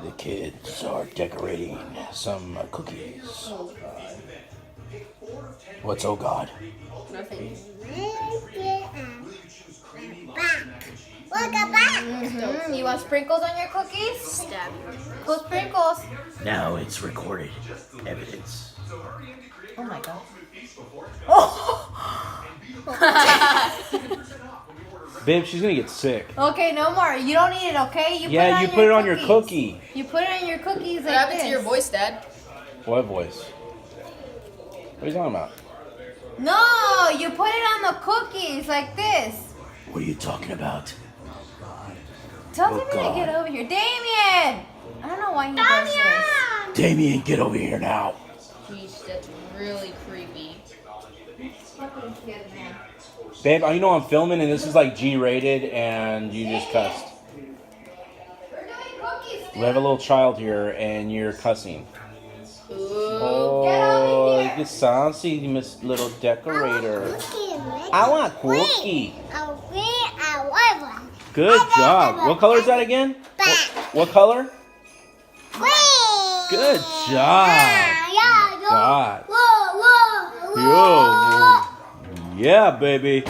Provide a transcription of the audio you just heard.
The kids are decorating some cookies. Oh God. What's oh God? Nothing. You want sprinkles on your cookies? Stab. Cool sprinkles. Now it's recorded evidence. Oh my God. Babe, she's gonna get sick. Okay, no more. You don't eat it, okay? You Put it on your cookie. You put it on your cookies What like happened this. to your voice, Dad? What voice? What are you talking about? No, you put it on the cookies like this. What are you talking about? Tell Oh, Damien to God. get over here. Damien! I don't know why he does this. Damien, get over here now. Jeez, that's really creepy. Babe, you know I'm filming and this is like G-rated and you just cussed. We're doing cookies. We have a little child here and you're cussing. Ooh. Oh, you get Sassy, Miss Little Decorator. I want cookie. Good job. What color is that again? What color? Good job. God. Yo. Yeah, baby.